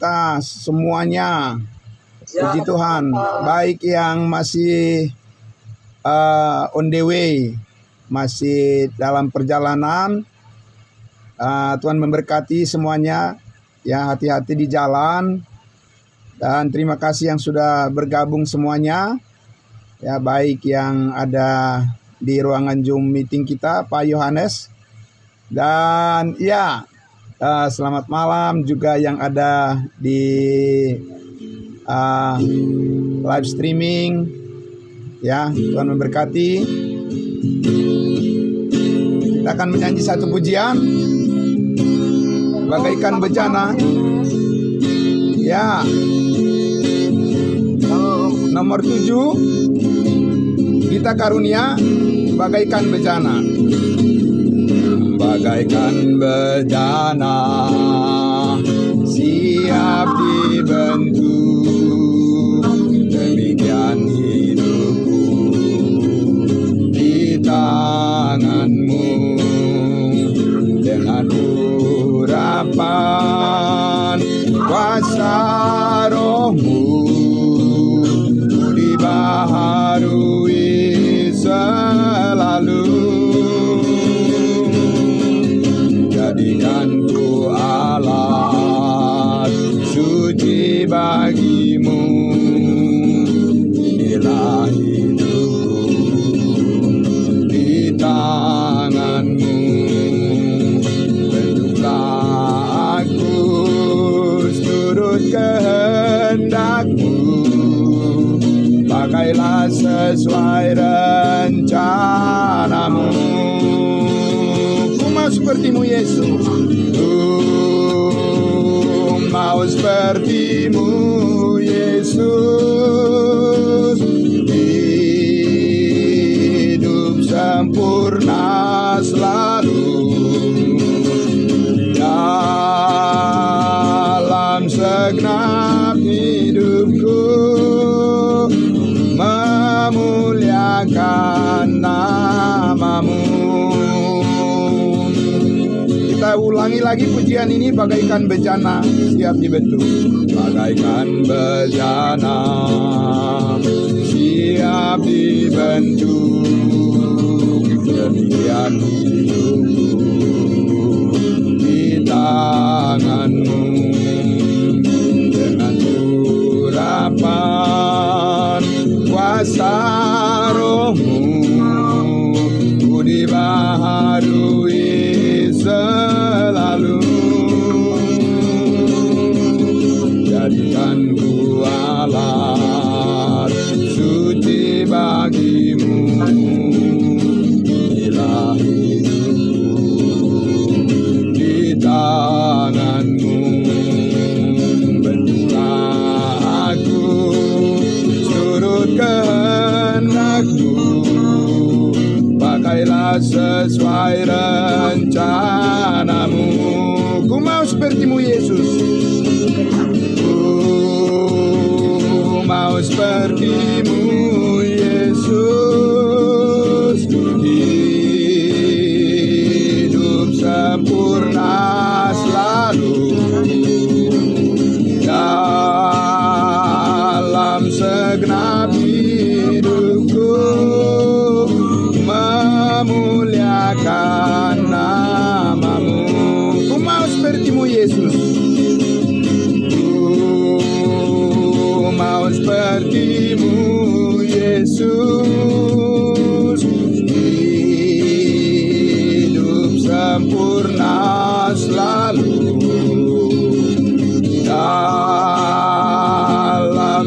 kita semuanya. Puji Tuhan, baik yang masih on the way, masih dalam perjalanan, Tuhan memberkati semuanya, ya, hati-hati di jalan. Dan terima kasih yang sudah bergabung semuanya, ya, baik yang ada di ruangan Zoom meeting kita, Pak Yohanes. Dan ya, selamat malam juga yang ada di live streaming, ya, Tuhan memberkati. Kita akan menyanyi satu pujian, bagaikan bejana, ya, nomor 7, kita karunia bagaikan bejana. Bagaikan bejana siap dibentuk, demikian hidupku di tanganmu. Dengan urapan kuasa rohmu, ku dibaharui selalu. Jadikan ku alat suci bagimu, inilah hidupku di tanganmu. Bentuklah aku seturut kehendakmu, pakailah sesuai rencanamu. Ku mau sepertimu Yesus, ku mau sepertimu Yesus, hidup sempurna selalu dalam segenap hidupku, memuliakan namamu. Kita ulangi lagi pujian ini, bagaikan bejana siap dibentuk. Bagaikan bejana siap dibentuk, demikian hidupku di tanganmu. Dengan urapan kuasa rohmu, ku dibaharui selalu. Jadikan ku alat suci bagimu, inilah hidupku di tanganmu. Bentuklah aku turut kehendakmu, pakailah sesuai rencanamu. Ku mau sepertimu Yesus, ku mau sepertimu Yesus, hidup sempurna selalu dalam segenap hidupku, memuliakan namamu. Ku mau sepertimu Yesus, ku mau sepertimu Yesus, hidup sempurna selalu dalam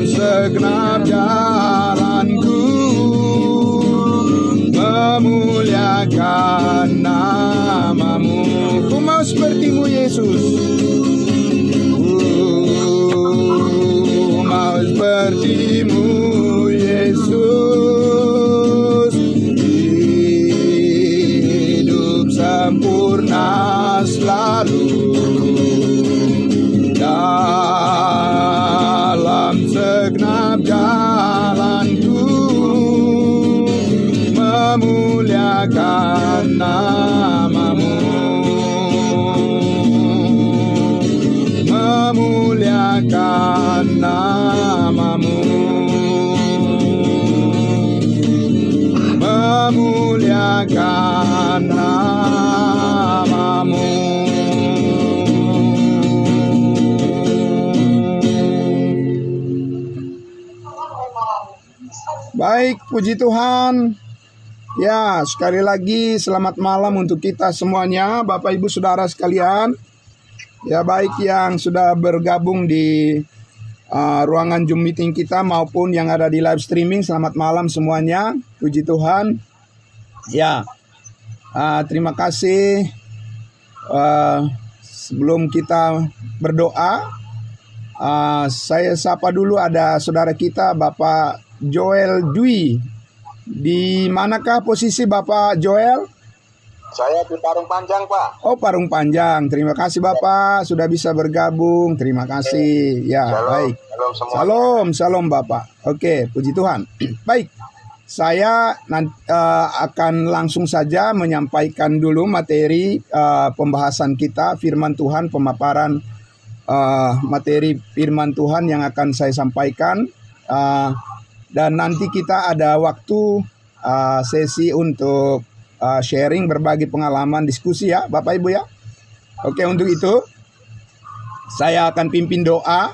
segenap jalanku, memuliakan namamu. Ku mau sepertimu Yesus, ku mau sepertimu Yesus, hidup sempurna selalu dalam segenap jalanku, memuliakan namamu, memuliakan memuliakan namamu, memuliakan namamu. Baik, puji Tuhan. Ya, sekali lagi selamat malam untuk kita semuanya, Bapak Ibu Saudara sekalian. Ya, baik yang sudah bergabung di ruangan Zoom meeting kita maupun yang ada di live streaming, selamat malam semuanya. Puji Tuhan. Ya, terima kasih. Sebelum kita berdoa, saya sapa dulu, ada saudara kita Bapak Joel Dwi. Di manakah posisi Bapak Joel? Saya di Parung Panjang, Pak. Oh, Parung Panjang. Terima kasih Bapak sudah bisa bergabung. Terima kasih. Ya, Shalom, baik. shalom semua. Shalom, shalom Bapak. Oke, puji Tuhan. Baik. Saya akan langsung saja menyampaikan dulu materi pembahasan kita, firman Tuhan, pemaparan materi firman Tuhan yang akan saya sampaikan. Dan nanti kita ada waktu sesi untuk sharing, berbagi pengalaman, diskusi ya Bapak Ibu ya. Oke, untuk itu saya akan pimpin doa.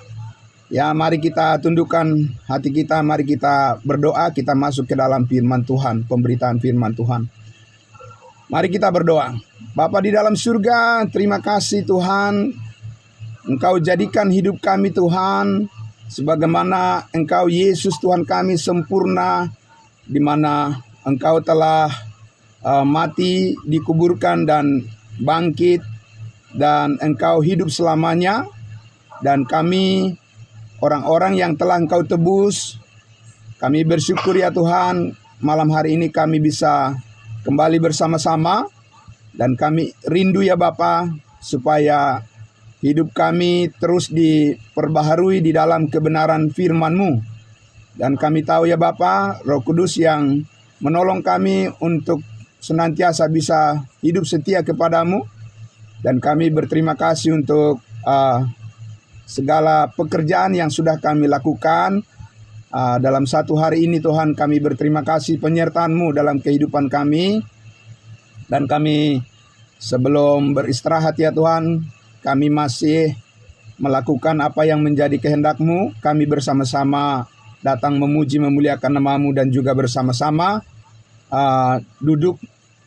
Ya, mari kita tundukkan hati kita, mari kita berdoa, kita masuk ke dalam firman Tuhan, pemberitaan firman Tuhan. Mari kita berdoa. Bapa di dalam surga, terima kasih Tuhan. Engkau jadikan hidup kami Tuhan sebagaimana Engkau Yesus Tuhan kami sempurna, di mana Engkau telah mati, dikuburkan dan bangkit, dan Engkau hidup selamanya. Dan kami orang-orang yang telah Engkau tebus, kami bersyukur ya Tuhan, malam hari ini kami bisa kembali bersama-sama. Dan kami rindu ya Bapa, supaya hidup kami terus diperbaharui di dalam kebenaran firman-Mu. Dan kami tahu ya Bapa, Roh Kudus yang menolong kami untuk senantiasa bisa hidup setia kepadamu. Dan kami berterima kasih untuk segala pekerjaan yang sudah kami lakukan dalam satu hari ini Tuhan. Kami berterima kasih penyertaan-Mu dalam kehidupan kami. Dan kami sebelum beristirahat ya Tuhan, kami masih melakukan apa yang menjadi kehendak-Mu. Kami bersama-sama datang memuji, memuliakan nama-Mu, dan juga bersama-sama duduk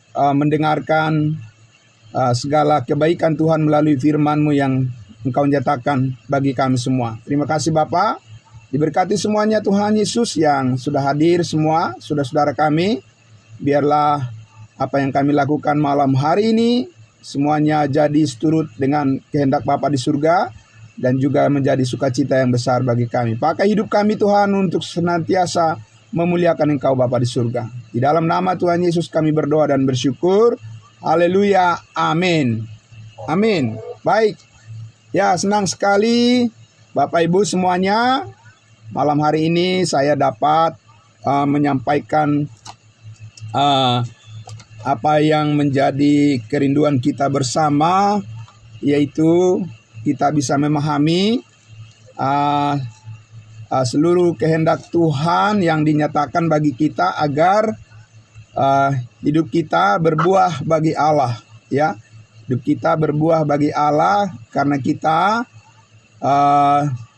mendengarkan segala kebaikan Tuhan melalui firman-Mu yang Engkau nyatakan bagi kami semua. Terima kasih Bapa. Diberkati semuanya Tuhan Yesus yang sudah hadir semua, saudara-saudara kami. Biarlah apa yang kami lakukan malam hari ini semuanya jadi seturut dengan kehendak Bapa di surga, dan juga menjadi sukacita yang besar bagi kami. Pakai hidup kami Tuhan untuk senantiasa memuliakan Engkau Bapa di surga. Di dalam nama Tuhan Yesus kami berdoa dan bersyukur. Haleluya. Amin. Amin. Baik. Ya, senang sekali Bapak Ibu semuanya. Malam hari ini saya dapat menyampaikan apa yang menjadi kerinduan kita bersama, yaitu kita bisa memahami seluruh kehendak Tuhan yang dinyatakan bagi kita agar hidup kita berbuah bagi Allah, ya. Hidup kita berbuah bagi Allah karena kita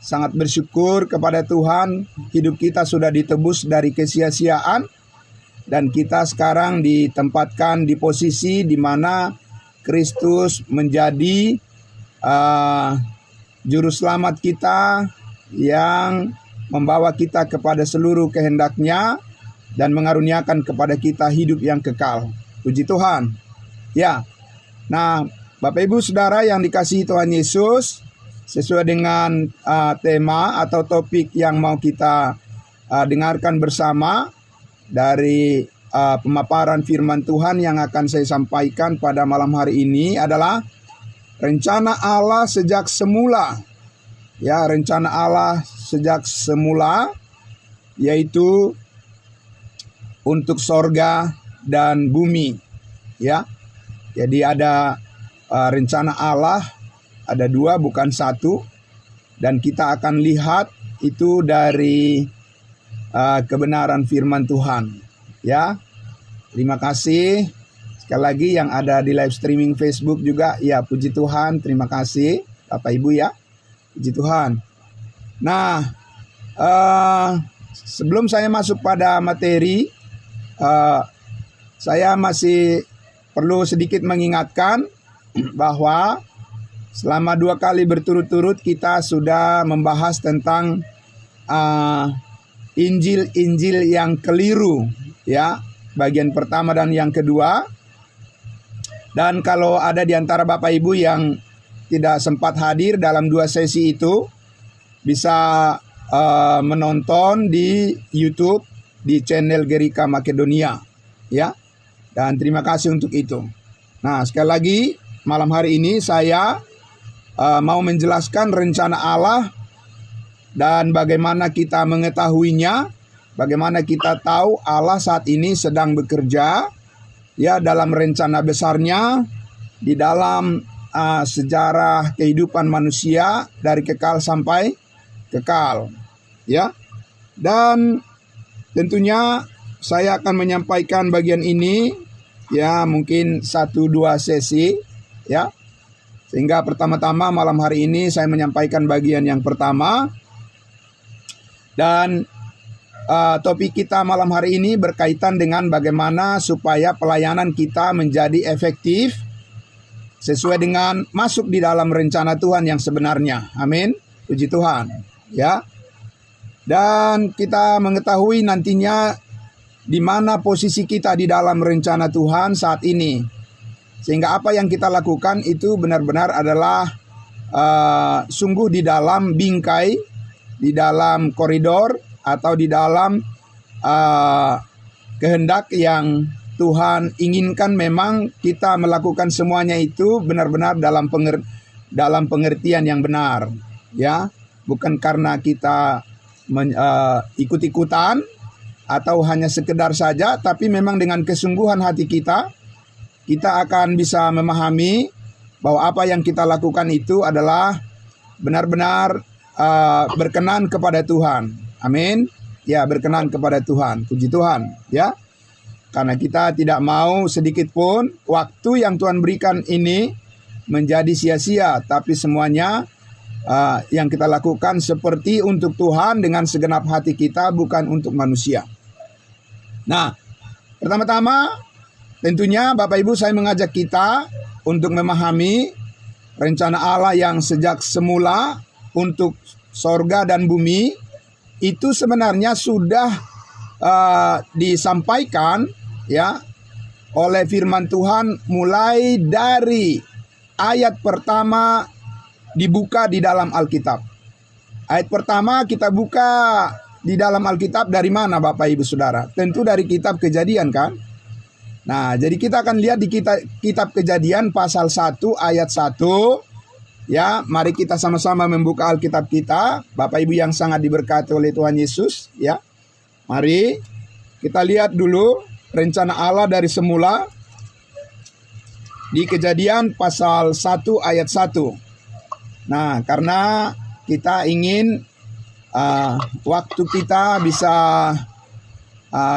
sangat bersyukur kepada Tuhan. Hidup kita sudah ditebus dari kesia-siaan. Dan kita sekarang ditempatkan di posisi di mana Kristus menjadi juru selamat kita yang membawa kita kepada seluruh kehendak-Nya dan mengaruniakan kepada kita hidup yang kekal. Puji Tuhan. Ya. Nah, Bapak Ibu Saudara yang dikasihi Tuhan Yesus, sesuai dengan tema atau topik yang mau kita dengarkan bersama dari pemaparan firman Tuhan yang akan saya sampaikan pada malam hari ini adalah rencana Allah sejak semula. Ya, rencana Allah sejak semula, yaitu untuk sorga dan bumi. Ya, jadi ada rencana Allah, ada dua bukan satu. dan kita akan lihat itu dari kebenaran firman Tuhan. Ya, terima kasih. Sekali lagi yang ada di live streaming Facebook juga, ya puji Tuhan, terima kasih Bapak Ibu ya, puji Tuhan. Nah, sebelum saya masuk pada materi, saya masih perlu sedikit mengingatkan bahwa selama 2 kali berturut-turut kita sudah membahas tentang Injil-Injil yang keliru, ya, bagian pertama dan yang kedua. Dan kalau ada di antara Bapak Ibu yang tidak sempat hadir dalam 2 sesi itu, bisa menonton di YouTube di channel Gerika Makedonia, ya. Dan terima kasih untuk itu. Nah, sekali lagi malam hari ini saya mau menjelaskan rencana Allah dan bagaimana kita mengetahuinya, bagaimana kita tahu Allah saat ini sedang bekerja ya dalam rencana besarnya di dalam sejarah kehidupan manusia dari kekal sampai kekal, ya. Dan tentunya saya akan menyampaikan bagian ini ya mungkin 1-2 sesi ya. Sehingga pertama-tama malam hari ini saya menyampaikan bagian yang pertama. Dan topik kita malam hari ini berkaitan dengan bagaimana supaya pelayanan kita menjadi efektif sesuai dengan masuk di dalam rencana Tuhan yang sebenarnya. Amin. Puji Tuhan. Ya. Dan kita mengetahui nantinya di mana posisi kita di dalam rencana Tuhan saat ini. Sehingga apa yang kita lakukan itu benar-benar adalah sungguh di dalam bingkai, di dalam koridor, atau di dalam kehendak yang Tuhan inginkan. Memang kita melakukan semuanya itu benar-benar dalam pengertian yang benar, ya. Bukan karena kita ikut-ikutan atau hanya sekedar saja, tapi memang dengan kesungguhan hati kita akan bisa memahami bahwa apa yang kita lakukan itu adalah benar-benar berkenan kepada Tuhan. Amin. Ya, berkenan kepada Tuhan. Puji Tuhan, ya. Karena kita tidak mau sedikit pun waktu yang Tuhan berikan ini menjadi sia-sia, tapi semuanya yang kita lakukan seperti untuk Tuhan dengan segenap hati kita, bukan untuk manusia. Nah, pertama-tama tentunya Bapak Ibu saya mengajak kita untuk memahami rencana Allah yang sejak semula untuk sorga dan bumi itu sebenarnya sudah disampaikan ya oleh firman Tuhan mulai dari ayat pertama dibuka di dalam Alkitab. Ayat pertama kita buka di dalam Alkitab dari mana Bapak Ibu Saudara? Tentu dari kitab Kejadian kan? Nah, jadi kita akan lihat di kitab Kejadian pasal 1 ayat 1. Ya, mari kita sama-sama membuka Alkitab kita. Bapak Ibu yang sangat diberkati oleh Tuhan Yesus, ya. Mari kita lihat dulu rencana Allah dari semula di Kejadian pasal 1 ayat 1. Nah, karena kita ingin waktu kita bisa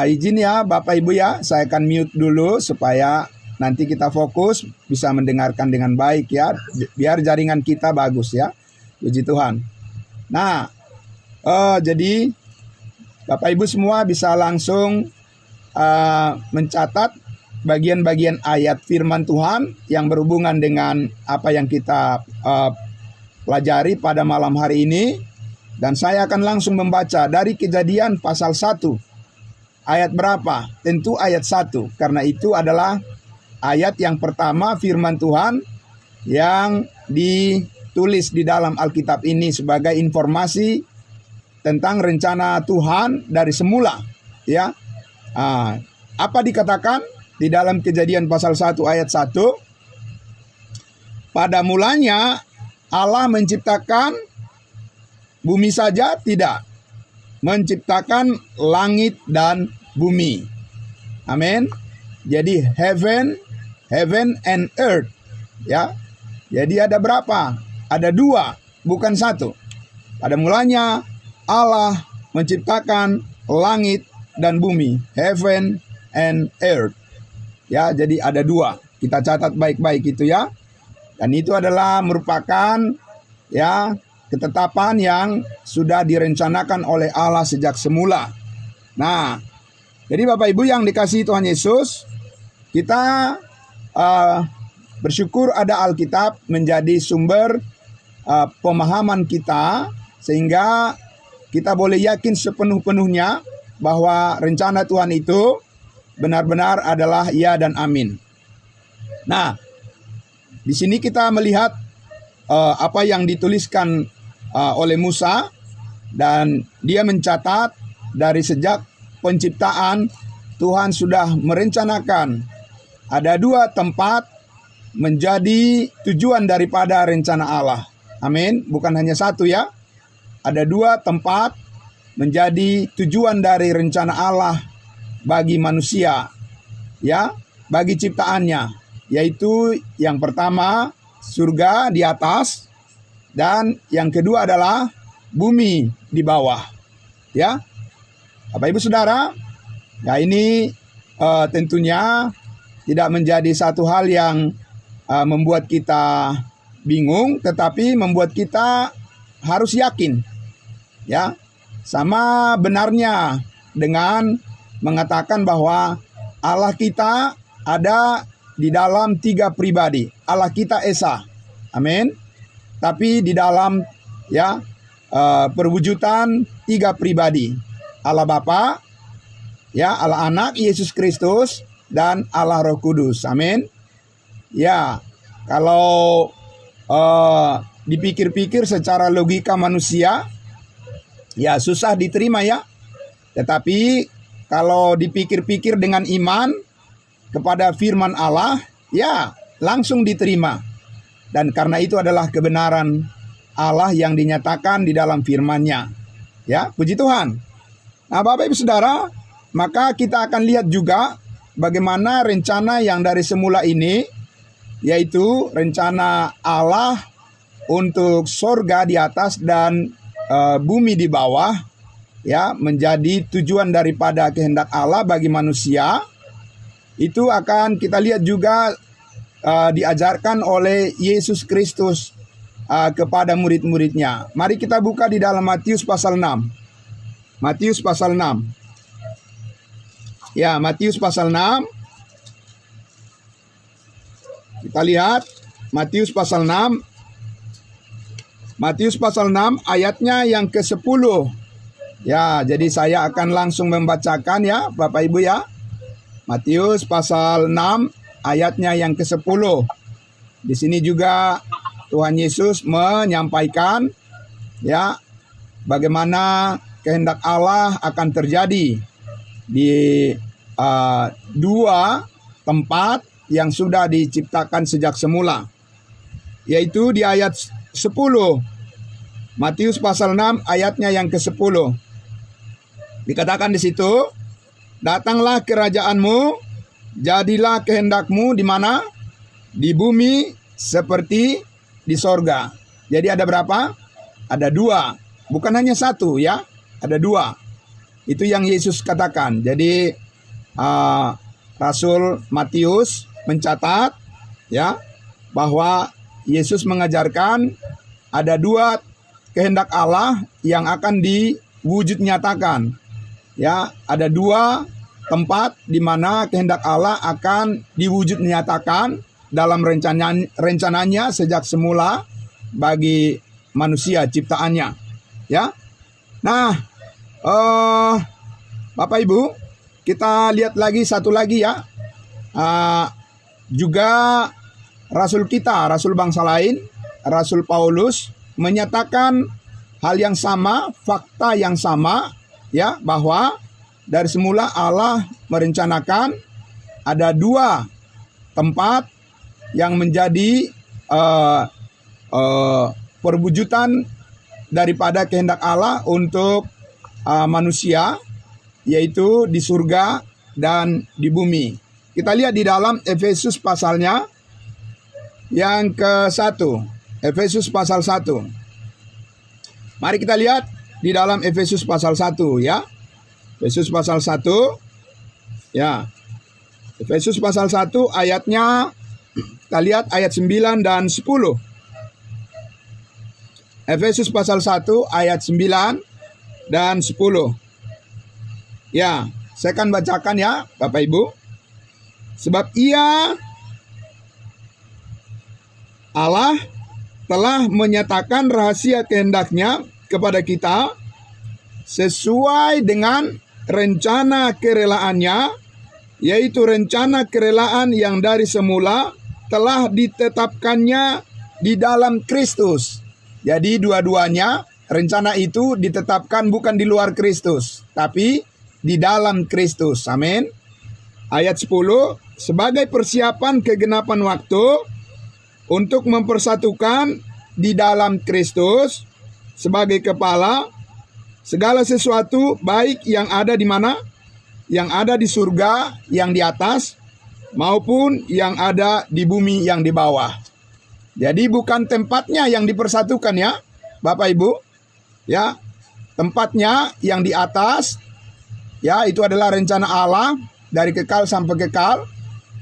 izin ya Bapak Ibu ya, saya akan mute dulu supaya nanti kita fokus bisa mendengarkan dengan baik ya, biar jaringan kita bagus ya. Puji Tuhan. Nah, jadi Bapak Ibu semua bisa langsung mencatat bagian-bagian ayat firman Tuhan yang berhubungan dengan apa yang kita pelajari pada malam hari ini. Dan saya akan langsung membaca dari Kejadian pasal 1. Ayat berapa? Tentu ayat 1. Karena itu adalah ayat yang pertama firman Tuhan yang ditulis di dalam Alkitab ini sebagai informasi tentang rencana Tuhan dari semula. Ya, apa dikatakan di dalam Kejadian pasal 1 ayat 1? Pada mulanya Allah menciptakan bumi saja tidak, menciptakan langit dan bumi. Amin. Jadi heaven and earth, ya. Jadi ada berapa? Ada 2, bukan 1. Pada mulanya Allah menciptakan langit dan bumi, heaven and earth. Ya, jadi ada dua. Kita catat baik-baik itu ya. Dan itu adalah merupakan ya ketetapan yang sudah direncanakan oleh Allah sejak semula. Nah, jadi Bapak Ibu yang dikasihi Tuhan Yesus, kita bersyukur ada Alkitab menjadi sumber pemahaman kita, sehingga kita boleh yakin sepenuh-penuhnya bahwa rencana Tuhan itu benar-benar adalah ya dan amin. Nah, di sini kita melihat apa yang dituliskan oleh Musa, dan dia mencatat dari sejak penciptaan Tuhan sudah merencanakan ada dua tempat menjadi tujuan daripada rencana Allah. Amin. Bukan hanya satu ya. Ada dua tempat menjadi tujuan dari rencana Allah bagi manusia, ya, bagi ciptaannya, yaitu yang pertama surga di atas, dan yang kedua adalah bumi di bawah. Ya, Bapak Ibu Saudara, ya ini tentunya tidak menjadi satu hal yang membuat kita bingung, tetapi membuat kita harus yakin, ya, sama benarnya dengan mengatakan bahwa Allah kita ada di dalam tiga pribadi. Allah kita Esa, amin. Tapi di dalam ya perwujudan tiga pribadi. Allah Bapa, ya, Allah Anak Yesus Kristus, dan Allah Roh Kudus, amin. Ya, kalau dipikir-pikir secara logika manusia, ya susah diterima ya. Tetapi kalau dipikir-pikir dengan iman kepada firman Allah, ya langsung diterima. Dan karena itu adalah kebenaran Allah yang dinyatakan di dalam firman-Nya. Ya, puji Tuhan. Nah, Bapak Ibu Saudara, maka kita akan lihat juga bagaimana rencana yang dari semula ini, yaitu rencana Allah untuk sorga di atas dan bumi di bawah, ya, menjadi tujuan daripada kehendak Allah bagi manusia. Itu akan kita lihat juga diajarkan oleh Yesus Kristus kepada murid-muridnya. Mari kita buka di dalam Matius pasal 6. Matius pasal 6. Ya, Matius pasal 6. Kita lihat Matius pasal 6. Matius pasal 6 ayatnya yang ke-10. Ya, jadi saya akan langsung membacakan ya, Bapak Ibu ya. Matius pasal 6 ayatnya yang ke-10. Di sini juga Tuhan Yesus menyampaikan ya bagaimana kehendak Allah akan terjadi di dua tempat yang sudah diciptakan sejak semula, yaitu di ayat 10. Matius pasal 6 ayatnya yang ke-10. Dikatakan di situ, datanglah kerajaanmu, jadilah kehendakmu di mana? Di bumi seperti di sorga. Jadi ada berapa? Ada dua. Bukan hanya satu ya, ada dua. Itu yang Yesus katakan. Jadi Rasul Matius mencatat ya bahwa Yesus mengajarkan ada dua kehendak Allah yang akan diwujud nyatakan. Ya, ada dua tempat di mana kehendak Allah akan diwujud nyatakan dalam rencananya sejak semula bagi manusia ciptaannya. Ya. Nah, Bapak Ibu, kita lihat lagi satu lagi ya. Juga Rasul kita, Rasul bangsa lain, Rasul Paulus menyatakan hal yang sama, fakta yang sama, ya, bahwa dari semula Allah merencanakan ada dua tempat yang menjadi perwujudan daripada kehendak Allah untuk manusia, yaitu di surga dan di bumi. Kita lihat di dalam Efesus pasalnya yang ke-1. Efesus pasal 1. Mari kita lihat di dalam Efesus pasal 1 ya. Efesus pasal 1 ya. Efesus pasal 1 ayatnya, kita lihat ayat 9 dan 10. Efesus pasal 1 ayat 9 dan 10. Ya, saya akan bacakan ya Bapak Ibu. Sebab Allah telah menyatakan rahasia kehendaknya kepada kita sesuai dengan rencana kerelaannya, yaitu rencana kerelaan yang dari semula telah ditetapkannya di dalam Kristus. Jadi dua-duanya rencana itu ditetapkan bukan di luar Kristus, tapi di dalam Kristus. Amin. Ayat 10, sebagai persiapan kegenapan waktu untuk mempersatukan di dalam Kristus sebagai kepala segala sesuatu, baik yang ada di mana? Yang ada di surga yang di atas maupun yang ada di bumi yang di bawah. Jadi bukan tempatnya yang dipersatukan ya Bapak Ibu. Ya, tempatnya yang di atas ya, itu adalah rencana Allah dari kekal sampai kekal,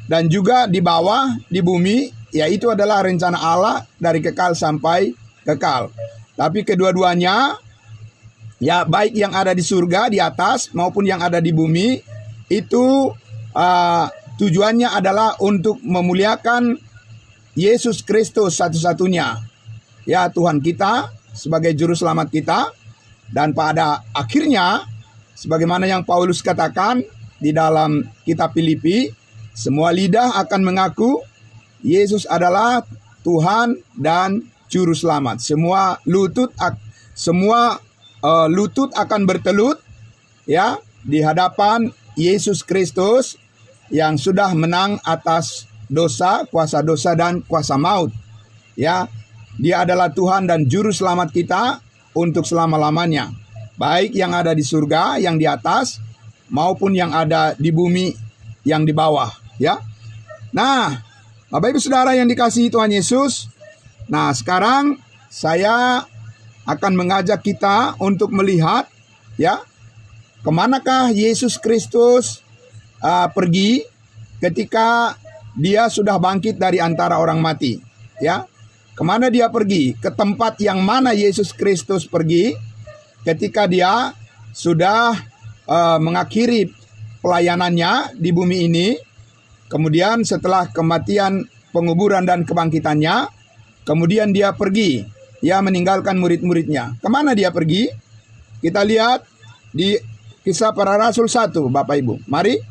dan juga di bawah di bumi ya, itu adalah rencana Allah dari kekal sampai kekal. Tapi kedua-duanya ya, baik yang ada di surga di atas maupun yang ada di bumi, itu tujuannya adalah untuk memuliakan Yesus Kristus satu-satunya ya, Tuhan kita sebagai juru selamat kita. Dan pada akhirnya sebagaimana yang Paulus katakan di dalam kitab Filipi, semua lidah akan mengaku Yesus adalah Tuhan dan juru selamat. Semua lutut akan bertelut ya di hadapan Yesus Kristus yang sudah menang atas dosa, kuasa dosa dan kuasa maut. Ya, Dia adalah Tuhan dan juru selamat kita untuk selama-lamanya. Baik yang ada di surga yang di atas maupun yang ada di bumi yang di bawah, ya. Nah, Bapak Ibu Saudara yang dikasihi Tuhan Yesus, nah sekarang saya akan mengajak kita untuk melihat ya, kemanakah Yesus Kristus pergi ketika Dia sudah bangkit dari antara orang mati. Ya, kemana Dia pergi? Ke tempat yang mana Yesus Kristus pergi ketika Dia sudah mengakhiri pelayanannya di bumi ini. Kemudian setelah kematian, penguburan dan kebangkitannya, kemudian Dia pergi, ya, meninggalkan murid-muridnya. Kemana Dia pergi? Kita lihat di Kisah Para Rasul 1, Bapak Ibu. Mari.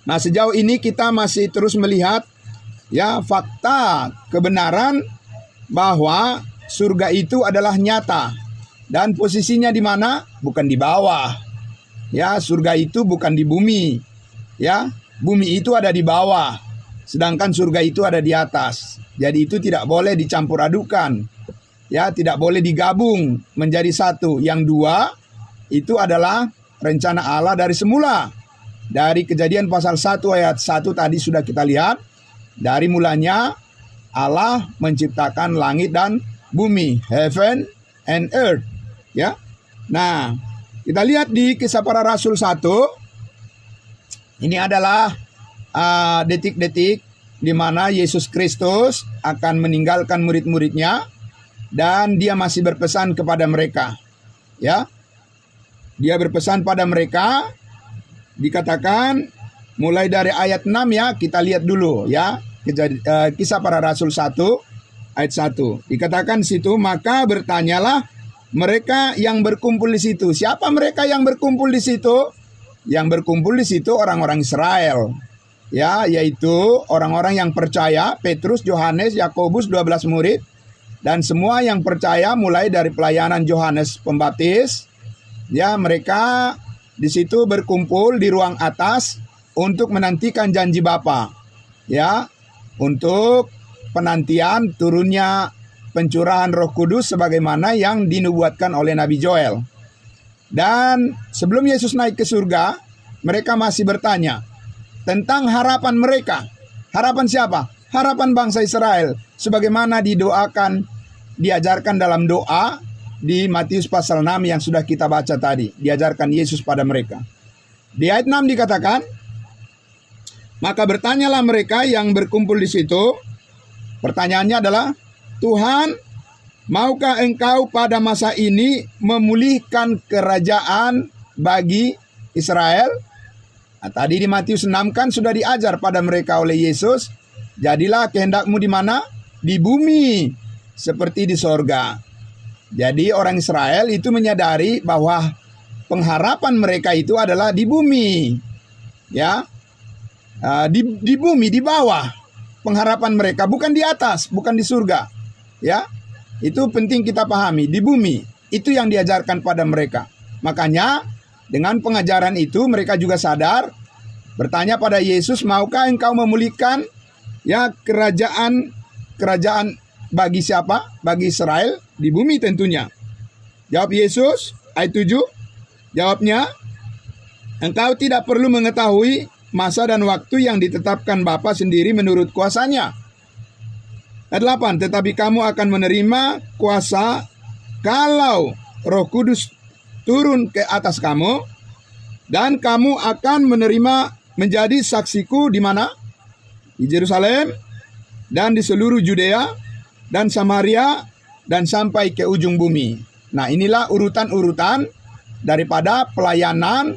Nah, sejauh ini kita masih terus melihat ya fakta kebenaran bahwa surga itu adalah nyata. Dan posisinya di mana? Bukan di bawah. Ya, surga itu bukan di bumi. Ya, bumi itu ada di bawah, sedangkan surga itu ada di atas. Jadi itu tidak boleh dicampur adukan. Ya, tidak boleh digabung menjadi satu. Yang dua itu adalah rencana Allah dari semula. Dari Kejadian pasal 1 ayat 1 tadi sudah kita lihat. Dari mulanya Allah menciptakan langit dan bumi, heaven and earth. Ya. Nah, kita lihat di Kisah Para Rasul 1. Ini adalah detik-detik di mana Yesus Kristus akan meninggalkan murid-muridnya dan Dia masih berpesan kepada mereka. Ya, Dia berpesan pada mereka, dikatakan mulai dari ayat 6 ya, kita lihat dulu ya. Kisah Para Rasul 1 ayat 1. Dikatakan situ, maka bertanyalah mereka yang berkumpul di situ. Siapa mereka yang berkumpul di situ? Yang berkumpul di situ orang-orang Israel, ya, yaitu orang-orang yang percaya, Petrus, Yohanes, Yakobus, 12 murid, dan semua yang percaya mulai dari pelayanan Yohanes Pembaptis. Ya, mereka di situ berkumpul di ruang atas untuk menantikan janji Bapa, ya, untuk penantian turunnya pencurahan Roh Kudus sebagaimana yang dinubuatkan oleh Nabi Joel. Dan sebelum Yesus naik ke surga, mereka masih bertanya tentang harapan mereka. Harapan siapa? Harapan bangsa Israel. Sebagaimana didoakan, diajarkan dalam doa di Matius pasal 6 yang sudah kita baca tadi, diajarkan Yesus pada mereka. Di ayat 6 dikatakan, maka bertanyalah mereka yang berkumpul di situ. Pertanyaannya adalah, Tuhan, maukah engkau pada masa ini memulihkan kerajaan bagi Israel? Nah, tadi di Matius 6 kan sudah diajar pada mereka oleh Yesus, jadilah kehendakmu di mana? Di bumi, seperti di sorga. Jadi orang Israel itu menyadari bahwa pengharapan mereka itu adalah di bumi. Ya, di bumi, di bawah pengharapan mereka, bukan di atas, bukan di surga. Ya, itu penting kita pahami, di bumi. Itu yang diajarkan pada mereka. Makanya dengan pengajaran itu mereka juga sadar, bertanya pada Yesus, maukah engkau memulihkan ya kerajaan bagi siapa? Bagi Israel di bumi tentunya. Jawab Yesus, ayat 7, jawabnya, engkau tidak perlu mengetahui masa dan waktu yang ditetapkan Bapa sendiri menurut kuasanya. Ayat 8, tetapi kamu akan menerima kuasa kalau Roh Kudus turun ke atas kamu, dan kamu akan menerima menjadi saksiku di mana? Di Yerusalem, dan di seluruh Judea, dan Samaria, dan sampai ke ujung bumi. Nah, inilah urutan-urutan daripada pelayanan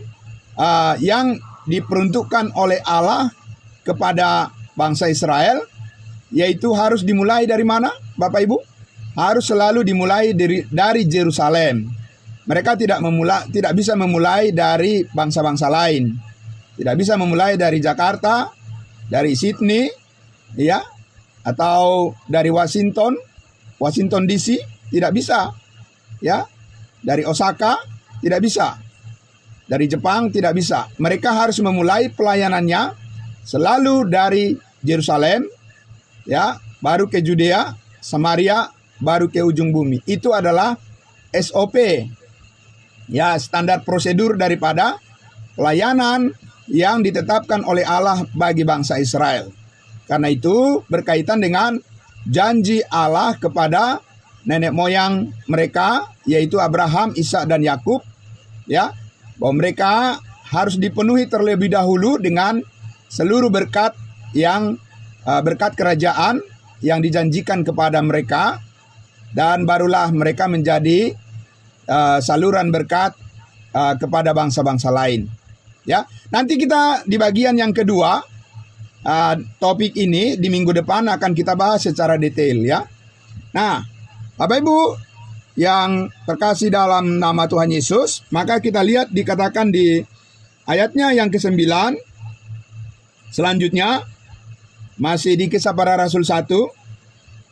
yang diperuntukkan oleh Allah kepada bangsa Israel, yaitu harus dimulai dari mana, Bapak Ibu? Harus selalu dimulai dari Yerusalem. Mereka tidak bisa memulai dari bangsa-bangsa lain. Tidak bisa memulai dari Jakarta, dari Sydney, ya, atau dari Washington DC, tidak bisa. Ya, dari Osaka tidak bisa. Dari Jepang tidak bisa. Mereka harus memulai pelayanannya selalu dari Yerusalem, ya, baru ke Judea, Samaria, baru ke ujung bumi. Itu adalah SOP, ya, standar prosedur daripada pelayanan yang ditetapkan oleh Allah bagi bangsa Israel. Karena itu berkaitan dengan janji Allah kepada nenek moyang mereka, yaitu Abraham, Ishak, dan Yakub, ya, bahwa mereka harus dipenuhi terlebih dahulu dengan seluruh berkat yang berkat kerajaan yang dijanjikan kepada mereka, dan barulah mereka menjadi saluran berkat kepada bangsa-bangsa lain. Ya, nanti kita di bagian yang kedua, topik ini di minggu depan akan kita bahas secara detail, ya. Nah, Bapak Ibu yang terkasih dalam nama Tuhan Yesus, maka kita lihat dikatakan di ayatnya yang ke-9, selanjutnya masih di Kisah Para Rasul 1,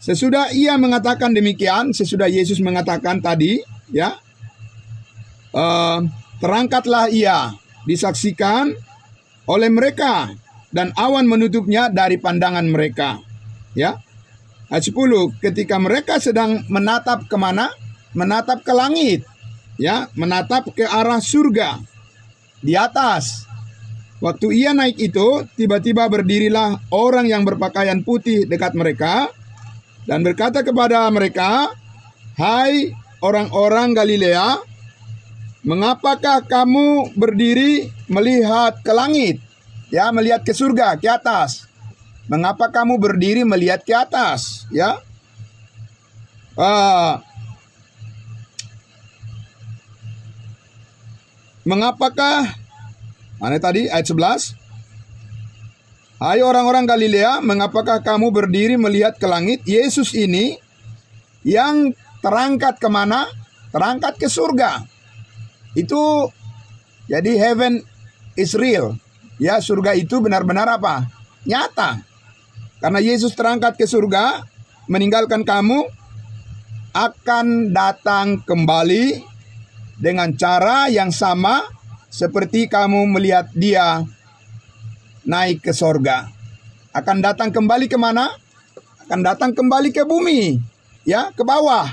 sesudah ia mengatakan demikian, sesudah Yesus mengatakan tadi, ya, terangkatlah ia, disaksikan oleh mereka, dan awan menutupnya dari pandangan mereka. Ya, ayat 10, ketika mereka sedang menatap kemana? Menatap ke langit, ya, menatap ke arah surga di atas. Waktu ia naik itu, tiba-tiba berdirilah orang yang berpakaian putih dekat mereka dan berkata kepada mereka, hai orang-orang Galilea, mengapakah kamu berdiri melihat ke langit? Ya, melihat ke surga, ke atas. Mengapa kamu berdiri melihat ke atas? Ya, mengapakah? Mana tadi ayat 11? Hai orang-orang Galilea, mengapakah kamu berdiri melihat ke langit? Yesus ini yang terangkat kemana? Terangkat ke surga. Itu jadi heaven is real. Ya, surga itu benar-benar apa? Nyata. Karena Yesus terangkat ke surga, meninggalkan kamu, akan datang kembali dengan cara yang sama seperti kamu melihat dia naik ke surga. Akan datang kembali kemana? Akan datang kembali ke bumi. Ya, ke bawah.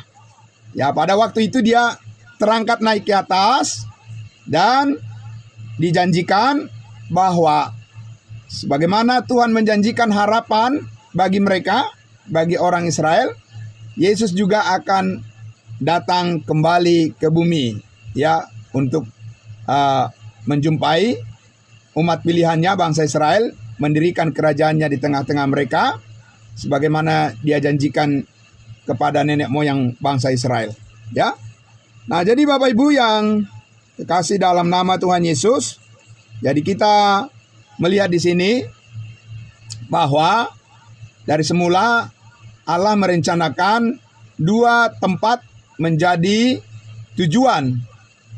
Ya, pada waktu itu dia terangkat naik ke atas, dan dijanjikan bahwa sebagaimana Tuhan menjanjikan harapan bagi mereka, bagi orang Israel, Yesus juga akan datang kembali ke bumi, ya, untuk menjumpai umat pilihannya bangsa Israel, mendirikan kerajaannya di tengah-tengah mereka, sebagaimana dia janjikan kepada nenek moyang bangsa Israel. Ya, nah jadi Bapak Ibu yang kekasih dalam nama Tuhan Yesus, jadi kita melihat di sini bahwa dari semula Allah merencanakan dua tempat menjadi tujuan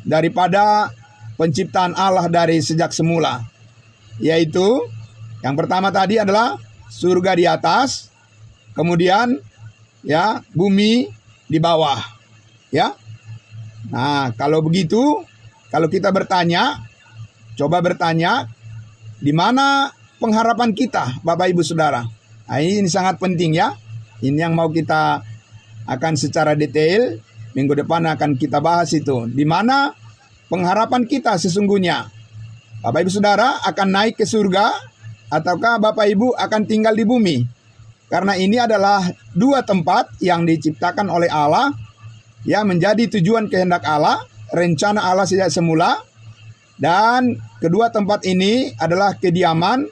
daripada penciptaan Allah dari sejak semula, yaitu yang pertama tadi adalah surga di atas, kemudian ya bumi di bawah, ya. Nah, kalau begitu, kalau kita coba bertanya, di mana pengharapan kita, Bapak Ibu Saudara? Nah, ini sangat penting ya. Ini yang mau kita akan secara detail minggu depan akan kita bahas itu. Di mana pengharapan kita sesungguhnya? Bapak Ibu Saudara akan naik ke surga ataukah Bapak Ibu akan tinggal di bumi? Karena ini adalah dua tempat yang diciptakan oleh Allah, ya, menjadi tujuan kehendak Allah, rencana Allah sejak semula. Dan kedua tempat ini adalah kediaman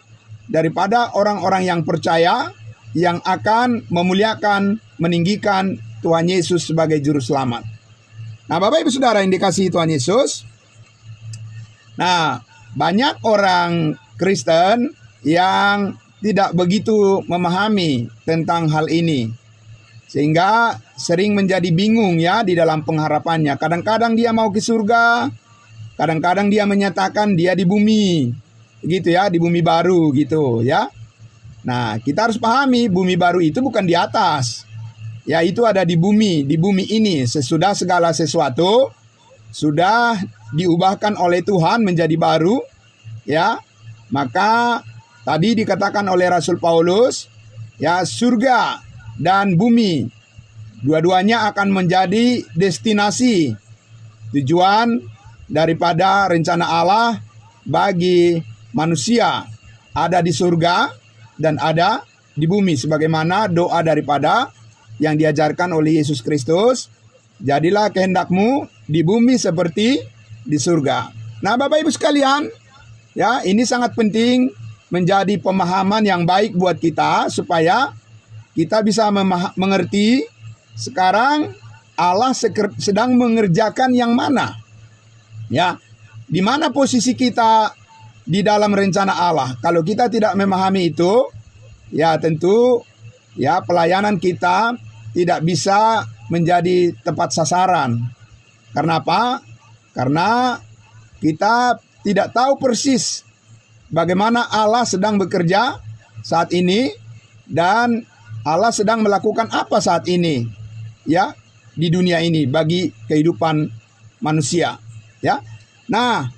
daripada orang-orang yang percaya, yang akan memuliakan, meninggikan Tuhan Yesus sebagai juru selamat. Nah, Bapak Ibu Saudara yang dikasihi Tuhan Yesus, nah, banyak orang Kristen yang tidak begitu memahami tentang hal ini, sehingga sering menjadi bingung ya di dalam pengharapannya. Kadang-kadang dia mau ke surga, kadang-kadang dia menyatakan dia di bumi, gitu ya, di bumi baru gitu ya. Nah, kita harus pahami bumi baru itu bukan di atas, ya, itu ada di bumi ini. Sesudah segala sesuatu sudah diubahkan oleh Tuhan menjadi baru, ya. Maka tadi dikatakan oleh Rasul Paulus, ya, surga dan bumi dua-duanya akan menjadi destinasi tujuan daripada rencana Allah bagi manusia, ada di surga dan ada di bumi, sebagaimana doa daripada yang diajarkan oleh Yesus Kristus, jadilah kehendakmu di bumi seperti di surga. Nah, Bapak Ibu sekalian, ya, ini sangat penting menjadi pemahaman yang baik buat kita, supaya kita bisa mengerti sekarang Allah sedang mengerjakan yang mana, ya, di mana posisi kita di dalam rencana Allah. Kalau kita tidak memahami itu, ya tentu ya pelayanan kita tidak bisa menjadi tepat sasaran. Karena apa? Karena kita tidak tahu persis bagaimana Allah sedang bekerja saat ini, dan Allah sedang melakukan apa saat ini, ya, di dunia ini bagi kehidupan manusia, ya. Nah,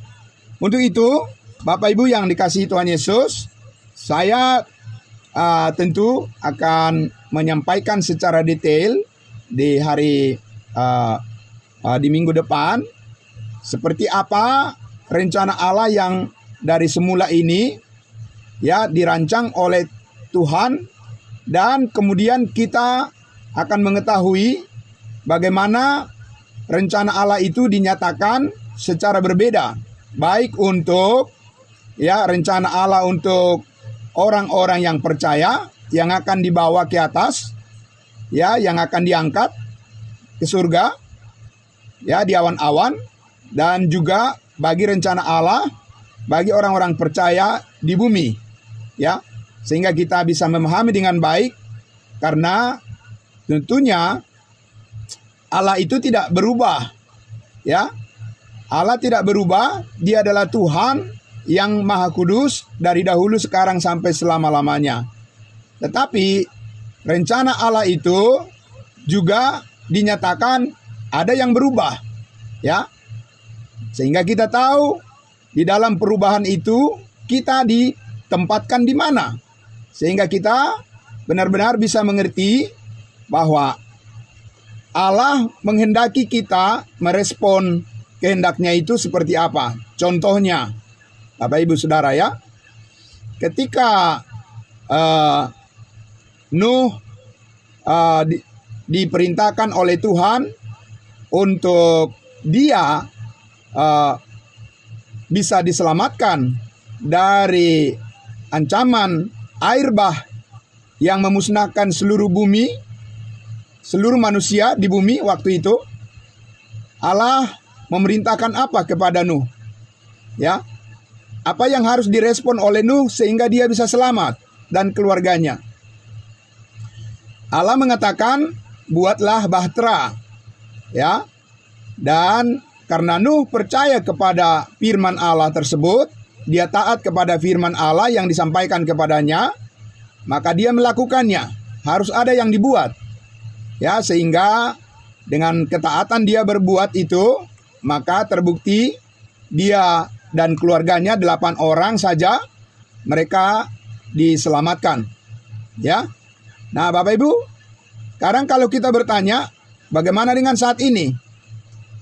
untuk itu Bapak Ibu yang dikasihi Tuhan Yesus, saya tentu akan menyampaikan secara detail di hari di minggu depan seperti apa rencana Allah yang dari semula ini, ya, dirancang oleh Tuhan, dan kemudian kita akan mengetahui bagaimana rencana Allah itu dinyatakan secara berbeda, baik untuk, ya, rencana Allah untuk orang-orang yang percaya yang akan dibawa ke atas, ya, yang akan diangkat ke surga, ya, di awan-awan, dan juga bagi rencana Allah bagi orang-orang percaya di bumi, ya, sehingga kita bisa memahami dengan baik, karena tentunya Allah itu tidak berubah, ya. Allah tidak berubah, Dia adalah Tuhan yang Maha Kudus dari dahulu, sekarang, sampai selama-lamanya. Tetapi rencana Allah itu juga dinyatakan ada yang berubah, ya. Sehingga kita tahu di dalam perubahan itu kita ditempatkan di mana, sehingga kita benar-benar bisa mengerti bahwa Allah menghendaki kita merespon kehendaknya itu seperti apa. Contohnya, Bapak Ibu Saudara, ya, ketika Nuh diperintahkan oleh Tuhan untuk dia bisa diselamatkan dari ancaman air bah yang memusnahkan seluruh bumi, seluruh manusia di bumi waktu itu, Allah memerintahkan apa kepada Nuh? Ya, apa yang harus direspon oleh Nuh sehingga dia bisa selamat dan keluarganya? Allah mengatakan, buatlah bahtera, ya. Dan karena Nuh percaya kepada firman Allah tersebut, dia taat kepada firman Allah yang disampaikan kepadanya, maka dia melakukannya. Harus ada yang dibuat, ya, sehingga dengan ketaatan dia berbuat itu, maka terbukti dia dan keluarganya 8 orang saja mereka diselamatkan, ya. Nah, Bapak Ibu, sekarang kalau kita bertanya, bagaimana dengan saat ini?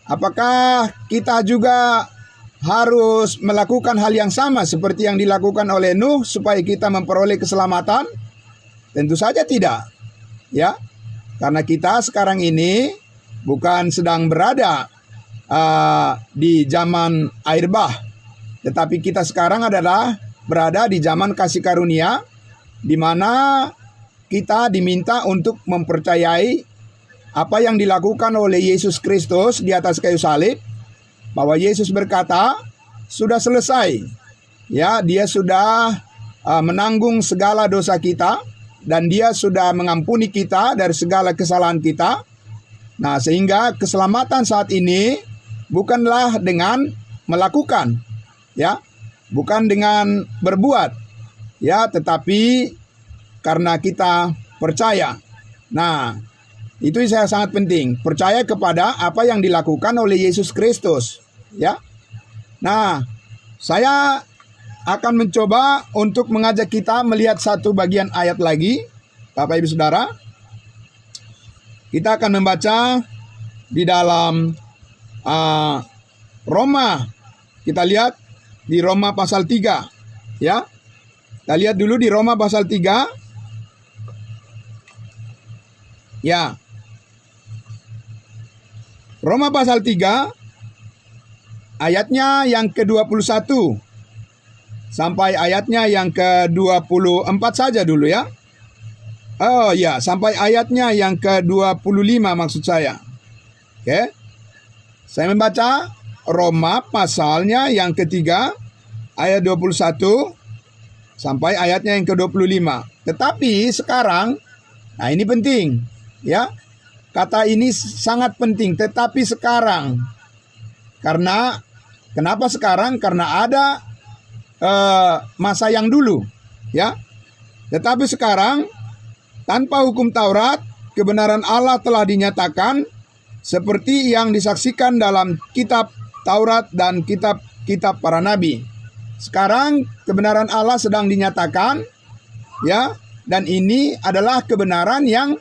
Apakah kita juga harus melakukan hal yang sama seperti yang dilakukan oleh Nuh supaya kita memperoleh keselamatan? Tentu saja tidak, ya. Karena kita sekarang ini bukan sedang berada di zaman air bah, tetapi kita sekarang adalah berada di zaman kasih karunia, di mana kita diminta untuk mempercayai apa yang dilakukan oleh Yesus Kristus di atas kayu salib, bahwa Yesus berkata, sudah selesai. Ya, dia sudah menanggung segala dosa kita, dan dia sudah mengampuni kita dari segala kesalahan kita. Nah, sehingga keselamatan saat ini bukanlah dengan melakukan, ya, bukan dengan berbuat, ya, tetapi karena kita percaya. Nah, itu saya sangat penting, percaya kepada apa yang dilakukan oleh Yesus Kristus, ya. Nah, saya akan mencoba untuk mengajak kita melihat satu bagian ayat lagi, Bapak Ibu Saudara. Kita akan membaca di dalam Roma. Kita lihat di Roma pasal 3, ya. Kita lihat dulu di Roma pasal 3. Ya. Roma pasal 3 ayatnya yang ke-21 sampai ayatnya yang ke-24 saja dulu, ya. Oh ya, sampai ayatnya yang ke-25 maksud saya. Oke. Saya membaca Roma pasalnya yang ketiga ayat 21 sampai ayatnya yang ke-25. Tetapi sekarang, nah ini penting, ya. Kata ini sangat penting, tetapi sekarang. Karena, kenapa sekarang? Karena ada masa yang dulu, ya. Tetapi sekarang, tanpa hukum Taurat, kebenaran Allah telah dinyatakan seperti yang disaksikan dalam kitab Taurat dan kitab-kitab para nabi. Sekarang kebenaran Allah sedang dinyatakan, ya, dan ini adalah kebenaran yang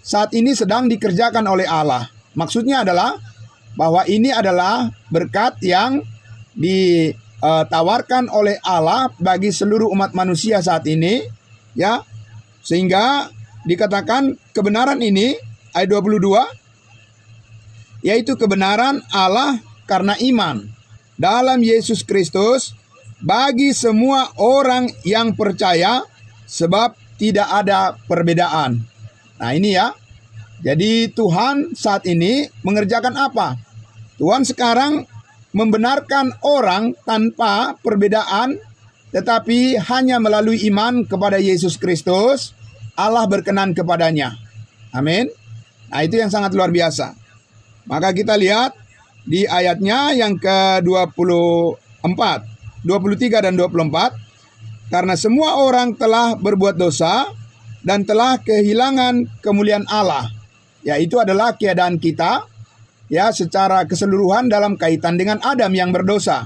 saat ini sedang dikerjakan oleh Allah. Maksudnya adalah bahwa ini adalah berkat yang ditawarkan oleh Allah bagi seluruh umat manusia saat ini, ya. Sehingga dikatakan kebenaran ini ayat 22, yaitu kebenaran Allah karena iman dalam Yesus Kristus bagi semua orang yang percaya, sebab tidak ada perbedaan. Nah ini ya, jadi Tuhan saat ini mengerjakan apa? Tuhan sekarang membenarkan orang tanpa perbedaan, tetapi hanya melalui iman kepada Yesus Kristus, Allah berkenan kepadanya. Amin. Nah itu yang sangat luar biasa. Maka kita lihat di ayatnya yang ke-24, 23 dan 24. Karena semua orang telah berbuat dosa dan telah kehilangan kemuliaan Allah. Yaitu adalah keadaan kita, ya, secara keseluruhan dalam kaitan dengan Adam yang berdosa.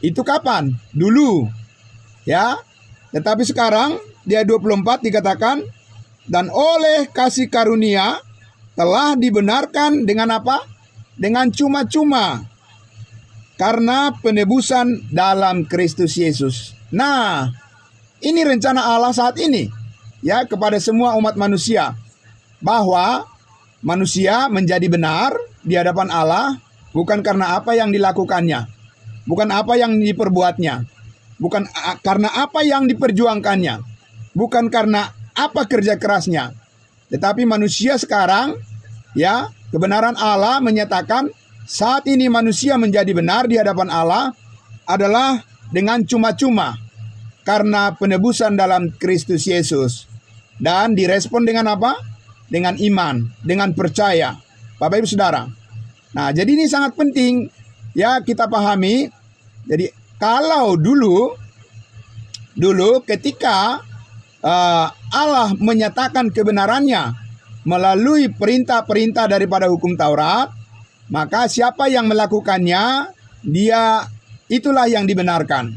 Itu kapan? Dulu, ya. Tetapi sekarang di ayat 24 dikatakan, dan oleh kasih karunia telah dibenarkan dengan apa? Dengan cuma-cuma, karena penebusan dalam Kristus Yesus. Nah, ini rencana Allah saat ini, ya, kepada semua umat manusia, bahwa manusia menjadi benar, di hadapan Allah bukan karena apa yang dilakukannya, bukan apa yang diperbuatnya, bukan karena apa yang diperjuangkannya, bukan karena apa kerja kerasnya. Tetapi manusia sekarang, ya, kebenaran Allah menyatakan saat ini manusia menjadi benar di hadapan Allah adalah dengan cuma-cuma karena penebusan dalam Kristus Yesus. Dan direspon dengan apa? Dengan iman, dengan percaya. Bapak Ibu Saudara. Nah, jadi ini sangat penting ya kita pahami. Jadi kalau dulu ketika Allah menyatakan kebenarannya melalui perintah-perintah daripada hukum Taurat, maka siapa yang melakukannya, dia itulah yang dibenarkan.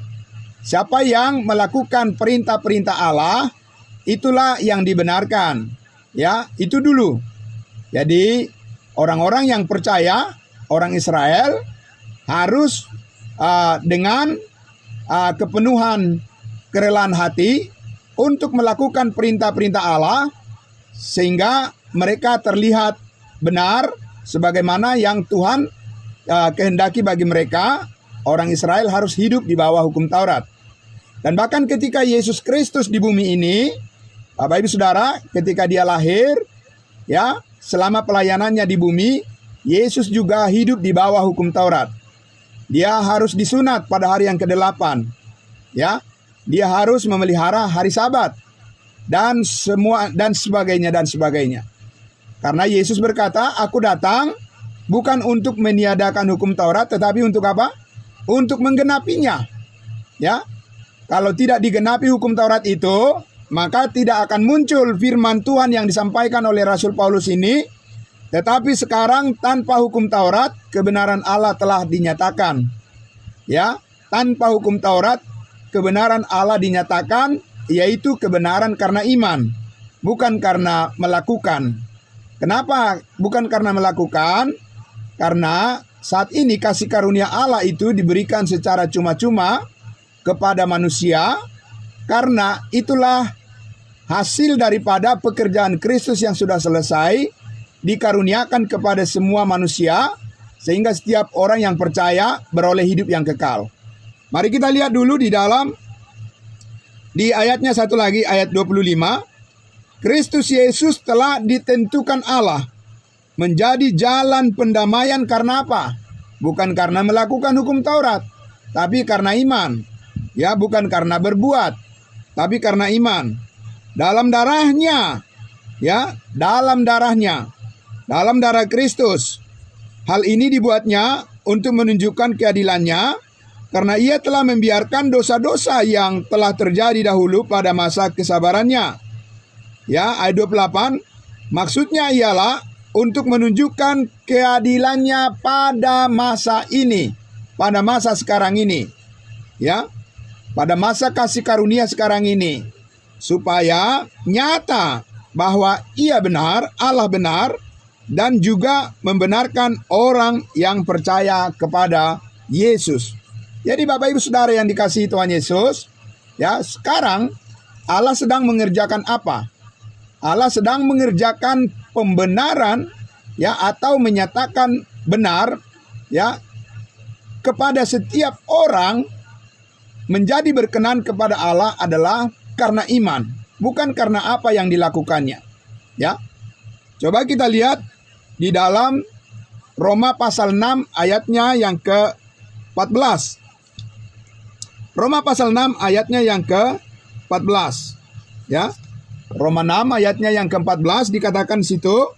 Siapa yang melakukan perintah-perintah Allah, itulah yang dibenarkan. Ya, itu dulu. Jadi orang-orang yang percaya, orang Israel harus dengan kepenuhan kerelaan hati untuk melakukan perintah-perintah Allah sehingga mereka terlihat benar sebagaimana yang Tuhan kehendaki bagi mereka. Orang Israel harus hidup di bawah hukum Taurat. Dan bahkan ketika Yesus Kristus di bumi ini, Bapak Ibu Saudara, ketika dia lahir, ya, selama pelayanannya di bumi, Yesus juga hidup di bawah hukum Taurat. Dia harus disunat pada hari yang ke-8. Ya, dia harus memelihara hari Sabat dan sebagainya. Karena Yesus berkata, "Aku datang bukan untuk meniadakan hukum Taurat, tetapi untuk apa? Untuk menggenapinya." Ya. Kalau tidak digenapi hukum Taurat itu, maka tidak akan muncul firman Tuhan yang disampaikan oleh Rasul Paulus ini. Tetapi sekarang tanpa hukum Taurat, kebenaran Allah telah dinyatakan. Ya, tanpa hukum Taurat, kebenaran Allah dinyatakan, yaitu kebenaran karena iman, bukan karena melakukan. Kenapa bukan karena melakukan? Karena saat ini kasih karunia Allah itu diberikan secara cuma-cuma kepada manusia, karena itulah hasil daripada pekerjaan Kristus yang sudah selesai, dikaruniakan kepada semua manusia, sehingga setiap orang yang percaya beroleh hidup yang kekal. Mari kita lihat dulu di ayatnya satu lagi, ayat 25. Kristus Yesus telah ditentukan Allah menjadi jalan pendamaian karena apa? Bukan karena melakukan hukum Taurat, tapi karena iman. Ya, bukan karena berbuat, tapi karena iman. Dalam darahnya, ya, dalam darah Kristus. Hal ini dibuatnya untuk menunjukkan keadilannya, karena ia telah membiarkan dosa-dosa yang telah terjadi dahulu pada masa kesabarannya. Ya, ayat 28, maksudnya ialah untuk menunjukkan keadilannya pada masa ini, pada masa sekarang ini. Ya, pada masa kasih karunia sekarang ini, supaya nyata bahwa ia benar, Allah benar, dan juga membenarkan orang yang percaya kepada Yesus. Jadi Bapak Ibu Saudara yang dikasihi Tuhan Yesus, ya, sekarang Allah sedang mengerjakan apa? Allah sedang mengerjakan pembenaran, ya, atau menyatakan benar, ya, kepada setiap orang. Menjadi berkenan kepada Allah adalah karena iman, bukan karena apa yang dilakukannya. Ya. Coba kita lihat di dalam Roma pasal 6 ayatnya yang ke-14. Roma pasal 6 ayatnya yang ke-14. Ya. Roma 6 ayatnya yang ke-14 dikatakan di situ,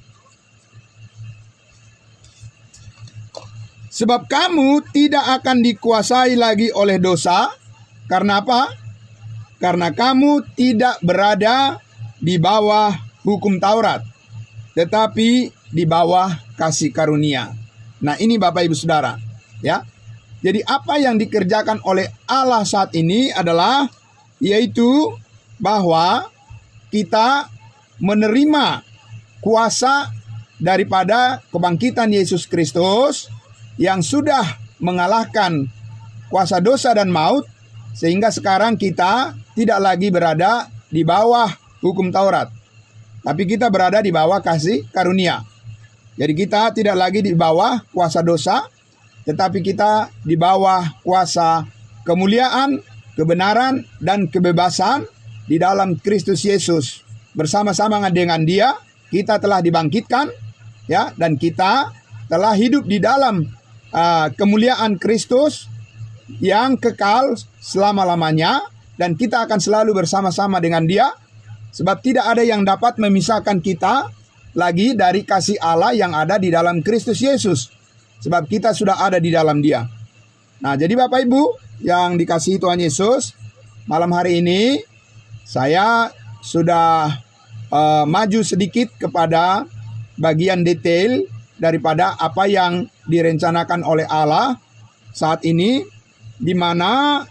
sebab kamu tidak akan dikuasai lagi oleh dosa. Karena apa? Karena kamu tidak berada di bawah hukum Taurat, tetapi di bawah kasih karunia. Nah, ini Bapak Ibu Saudara, ya. Jadi apa yang dikerjakan oleh Allah saat ini adalah yaitu bahwa kita menerima kuasa daripada kebangkitan Yesus Kristus yang sudah mengalahkan kuasa dosa dan maut, sehingga sekarang kita tidak lagi berada di bawah hukum Taurat, tapi kita berada di bawah kasih karunia. Jadi kita tidak lagi di bawah kuasa dosa, tetapi kita di bawah kuasa kemuliaan, kebenaran, dan kebebasan di dalam Kristus Yesus. Bersama-sama dengan Dia, kita telah dibangkitkan, ya, dan kita telah hidup di dalam kemuliaan Kristus yang kekal selama-lamanya, dan kita akan selalu bersama-sama dengan Dia, sebab tidak ada yang dapat memisahkan kita lagi dari kasih Allah yang ada di dalam Kristus Yesus, sebab kita sudah ada di dalam Dia. Nah, jadi Bapak Ibu yang dikasihi Tuhan Yesus, malam hari ini saya sudah maju sedikit kepada bagian detail daripada apa yang direncanakan oleh Allah saat ini, di mana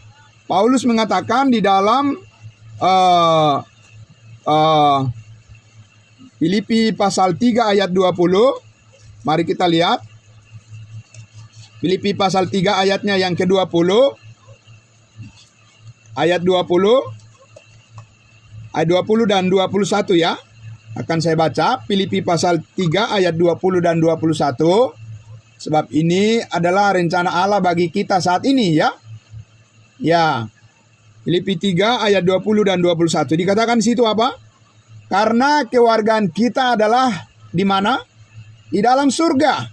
Paulus mengatakan di dalam Filipi pasal 3 ayat 20. Mari kita lihat. Filipi pasal 3 ayatnya yang ke-20. Ayat 20. Ayat 20 dan 21 ya. Akan saya baca. Filipi pasal 3 ayat 20 dan 21. Sebab ini adalah rencana Allah bagi kita saat ini ya. Ya. Filipi 3 ayat 20 dan 21. Dikatakan di situ apa? Karena kewargaan kita adalah di mana? Di dalam surga.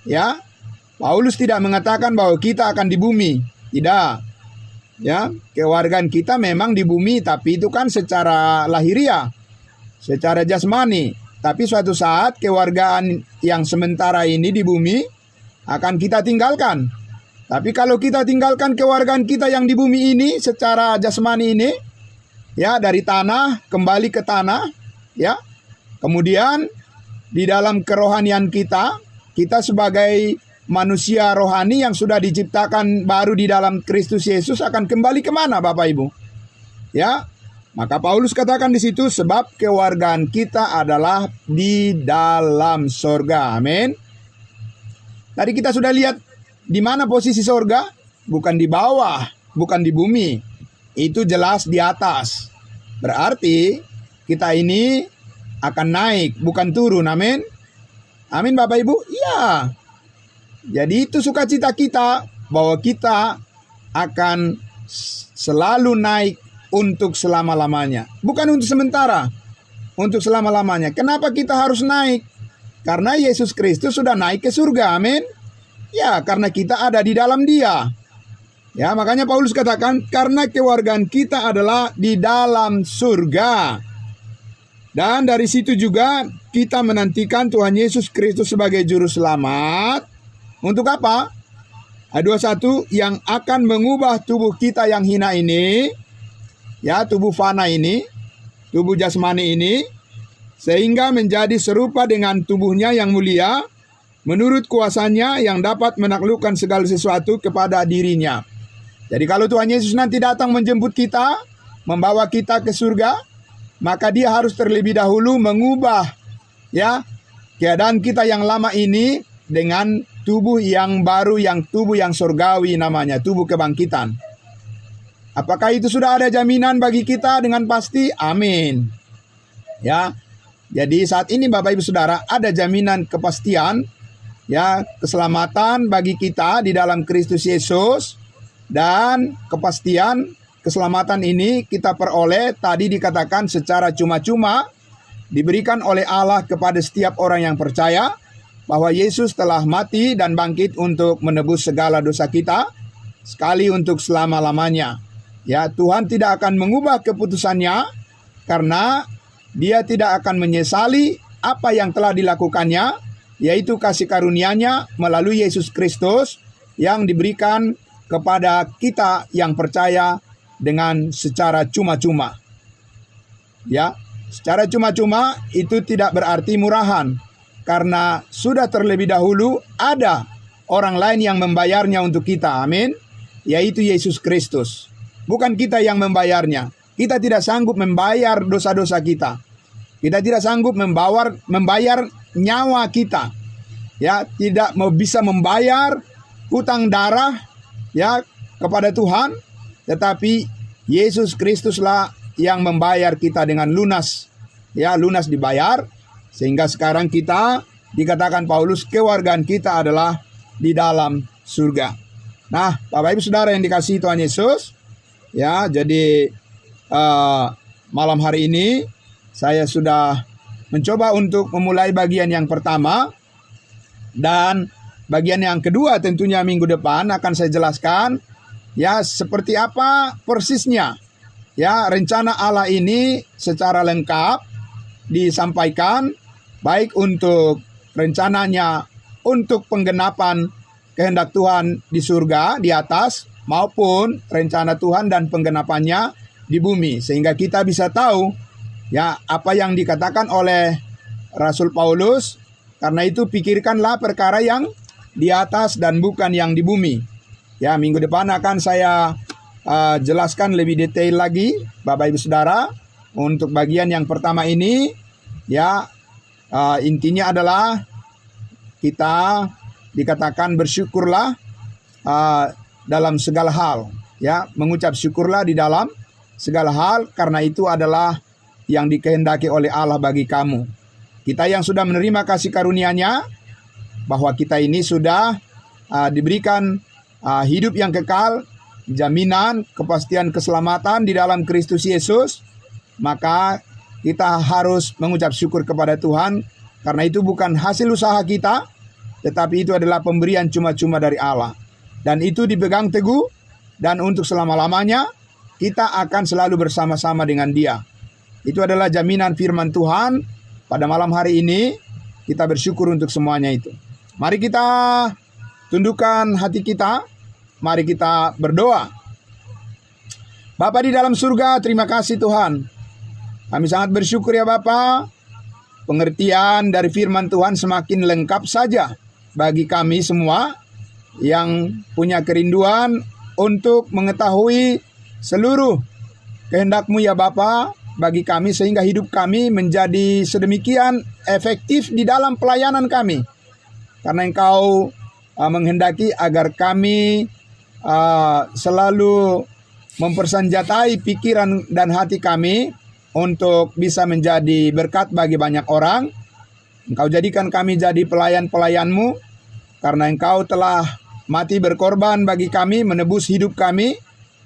Ya. Paulus tidak mengatakan bahwa kita akan di bumi. Tidak. Ya, kewargaan kita memang di bumi, tapi itu kan secara lahiriah, secara jasmani. Tapi suatu saat kewargaan yang sementara ini di bumi akan kita tinggalkan. Tapi kalau kita tinggalkan kewargaan kita yang di bumi ini secara jasmani ini, ya, dari tanah kembali ke tanah, ya. Kemudian di dalam kerohanian kita sebagai manusia rohani yang sudah diciptakan baru di dalam Kristus Yesus akan kembali kemana Bapak Ibu? Ya, maka Paulus katakan di situ sebab kewargaan kita adalah di dalam sorga. Amin. Tadi kita sudah lihat di mana posisi sorga? Bukan di bawah, bukan di bumi. Itu jelas di atas. Berarti kita ini akan naik, bukan turun. Amin. Amin Bapak Ibu. Iya. Jadi itu sukacita kita bahwa kita akan selalu naik untuk selama-lamanya. Bukan untuk sementara, untuk selama-lamanya. Kenapa kita harus naik? Karena Yesus Kristus sudah naik ke surga. Amin. Ya, karena kita ada di dalam Dia. Ya, makanya Paulus katakan karena kewargaan kita adalah di dalam surga. Dan dari situ juga kita menantikan Tuhan Yesus Kristus sebagai juru selamat. Untuk apa? Ayat 21, yang akan mengubah tubuh kita yang hina ini, ya, tubuh fana ini, tubuh jasmani ini, sehingga menjadi serupa dengan tubuhnya yang mulia, menurut kuasanya yang dapat menaklukkan segala sesuatu kepada dirinya. Jadi kalau Tuhan Yesus nanti datang menjemput kita, membawa kita ke surga, maka Dia harus terlebih dahulu mengubah, ya, keadaan kita yang lama ini dengan tubuh yang baru, yang tubuh yang surgawi namanya, tubuh kebangkitan. Apakah itu sudah ada jaminan bagi kita dengan pasti? Amin. Ya. Jadi saat ini Bapak Ibu Saudara ada jaminan kepastian, ya, keselamatan bagi kita di dalam Kristus Yesus, dan kepastian keselamatan ini kita peroleh tadi dikatakan secara cuma-cuma diberikan oleh Allah kepada setiap orang yang percaya bahwa Yesus telah mati dan bangkit untuk menebus segala dosa kita sekali untuk selama-lamanya. Ya, Tuhan tidak akan mengubah keputusannya karena Dia tidak akan menyesali apa yang telah dilakukannya, yaitu kasih karunia-Nya melalui Yesus Kristus yang diberikan kepada kita yang percaya dengan secara cuma-cuma. Ya, secara cuma-cuma itu tidak berarti murahan. Karena sudah terlebih dahulu ada orang lain yang membayarnya untuk kita. Amin. Yaitu Yesus Kristus. Bukan kita yang membayarnya. Kita tidak sanggup membayar dosa-dosa kita. Kita tidak sanggup membayar nyawa kita. Ya, tidak bisa membayar hutang darah, ya, kepada Tuhan. Tetapi Yesus Kristuslah yang membayar kita dengan lunas. Ya, lunas dibayar. Sehingga sekarang kita dikatakan Paulus, kewargaan kita adalah di dalam surga. Nah, Bapak Ibu Saudara yang dikasihi Tuhan Yesus, ya, jadi malam hari ini saya sudah mencoba untuk memulai bagian yang pertama, dan bagian yang kedua tentunya minggu depan akan saya jelaskan ya seperti apa persisnya ya rencana Allah ini secara lengkap disampaikan, baik untuk rencananya untuk penggenapan kehendak Tuhan di surga di atas, maupun rencana Tuhan dan penggenapannya di bumi, sehingga kita bisa tahu ya apa yang dikatakan oleh Rasul Paulus. Karena itu pikirkanlah perkara yang di atas dan bukan yang di bumi. Ya, minggu depan akan saya jelaskan lebih detail lagi, Bapak Ibu Saudara. Untuk bagian yang pertama ini, ya intinya adalah kita dikatakan bersyukurlah dalam segala hal. Ya, mengucap syukurlah di dalam segala hal, karena itu adalah yang dikehendaki oleh Allah bagi kamu. Kita yang sudah menerima kasih karunia-Nya, bahwa kita ini sudah diberikan hidup yang kekal, jaminan kepastian keselamatan di dalam Kristus Yesus, maka kita harus mengucap syukur kepada Tuhan, karena itu bukan hasil usaha kita, tetapi itu adalah pemberian cuma-cuma dari Allah. Dan itu dipegang teguh, dan untuk selama-lamanya kita akan selalu bersama-sama dengan Dia. Itu adalah jaminan firman Tuhan. Pada malam hari ini kita bersyukur untuk semuanya itu. Mari kita tundukkan hati kita. Mari kita berdoa. Bapa di dalam surga, terima kasih Tuhan. Kami sangat bersyukur ya Bapa. Pengertian dari firman Tuhan semakin lengkap saja bagi kami semua yang punya kerinduan untuk mengetahui seluruh kehendak-Mu ya Bapa bagi kami, sehingga hidup kami menjadi sedemikian efektif di dalam pelayanan kami. Karena Engkau menghendaki agar kami selalu mempersenjatai pikiran dan hati kami untuk bisa menjadi berkat bagi banyak orang. Engkau jadikan kami jadi pelayan-pelayan-Mu, karena Engkau telah mati berkorban bagi kami, menebus hidup kami,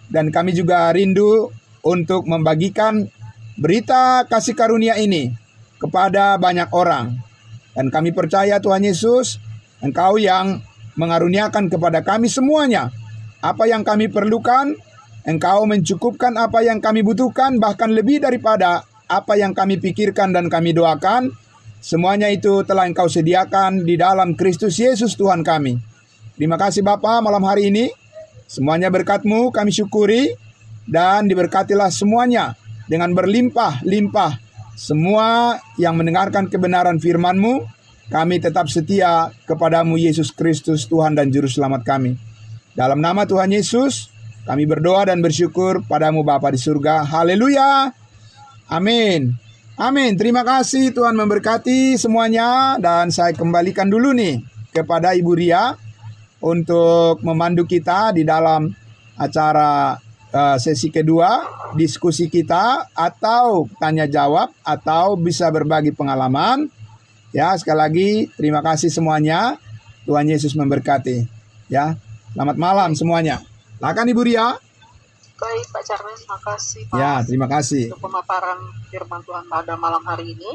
dan kami juga rindu untuk membagikan berita kasih karunia ini kepada banyak orang. Dan kami percaya Tuhan Yesus, Engkau yang mengaruniakan kepada kami semuanya apa yang kami perlukan. Engkau mencukupkan apa yang kami butuhkan, bahkan lebih daripada apa yang kami pikirkan dan kami doakan. Semuanya itu telah Engkau sediakan di dalam Kristus Yesus Tuhan kami. Terima kasih Bapa malam hari ini. Semuanya berkat-Mu kami syukuri, dan diberkatilah semuanya dengan berlimpah-limpah. Semua yang mendengarkan kebenaran firman-Mu, kami tetap setia kepada-Mu Yesus Kristus, Tuhan dan Juru Selamat kami. Dalam nama Tuhan Yesus, kami berdoa dan bersyukur pada-Mu Bapa di surga. Haleluya. Amin. Amin. Terima kasih, Tuhan memberkati semuanya. Dan saya kembalikan dulu nih kepada Ibu Ria untuk memandu kita di dalam acara sesi kedua, diskusi kita, atau tanya jawab, atau bisa berbagi pengalaman. Ya, sekali lagi terima kasih semuanya. Tuhan Yesus memberkati. Ya, selamat malam semuanya. Silakan Ibu Ria. Baik Pak Charles, terima kasih Pak. Ya, terima kasih. Untuk pemaparan firman Tuhan pada malam hari ini.